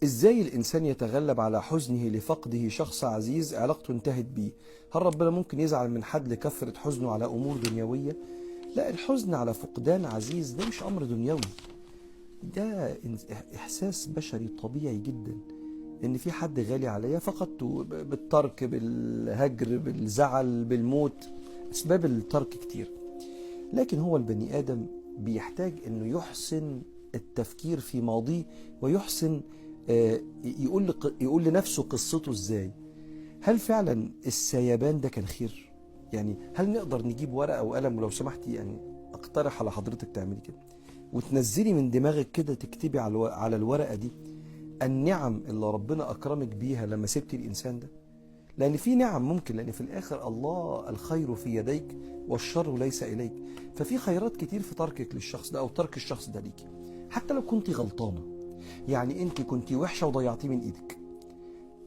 ازاي الانسان يتغلب على حزنه لفقده شخص عزيز علاقته انتهت بيه؟ هل ربنا ممكن يزعل من حد لكثرة حزنه على امور دنيوية؟ لا، الحزن على فقدان عزيز ده مش امر دنيوي، ده احساس بشري طبيعي جدا. ان في حد غالي عليا فقدته بالترك، بالهجر، بالزعل، بالموت. اسباب الترك كتير، لكن هو البني ادم بيحتاج انه يحسن التفكير في ماضيه، ويحسن يقول لنفسه قصته ازاي. هل فعلا السيبان ده كان خير؟ يعني هل نقدر نجيب ورقة وقلم، ولو سمحتي يعني اقترح على حضرتك تعملي كده وتنزلي من دماغك كده، تكتبي على الورقة دي النعم اللي ربنا أكرمك بيها لما سبتي الإنسان ده. لأن في نعم ممكن، لأن في الآخر الله الخير في يديك والشر ليس إليك. ففي خيرات كتير في تركك للشخص ده أو ترك الشخص ده ليكي، حتى لو كنت غلطانة. يعني أنت كنت وحشة وضيعتيه من إيدك،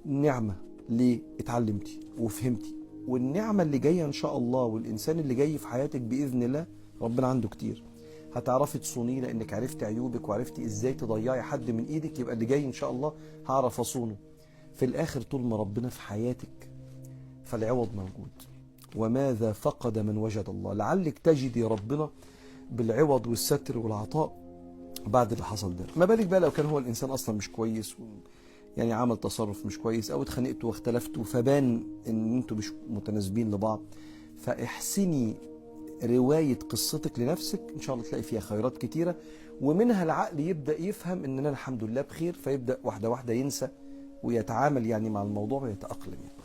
نعمة ليه؟ اتعلمتي وفهمتي. والنعمة اللي جاية إن شاء الله، والإنسان اللي جاي في حياتك بإذن الله ربنا عنده كتير، هتعرفي تصونيه لأنك عرفتي عيوبك وعرفتي إزاي تضيعي حد من إيدك. يبقى اللي جاي إن شاء الله هعرف أصونه. في الآخر طول ما ربنا في حياتك فالعوض موجود. وماذا فقد من وجد الله؟ لعلك تجدي ربنا بالعوض والستر والعطاء بعد اللي حصل ده. ما بالك بقى لو كان هو الإنسان أصلا مش كويس، يعني عمل تصرف مش كويس، أو اتخانقتوا واختلفتوا فبان إن انتوا مش متناسبين لبعض. فاحسني رواية قصتك لنفسك، إن شاء الله تلاقي فيها خيرات كتيرة، ومنها العقل يبدأ يفهم إن أنا الحمد لله بخير، فيبدأ واحدة واحدة ينسى ويتعامل يعني مع الموضوع ويتأقلم يعني.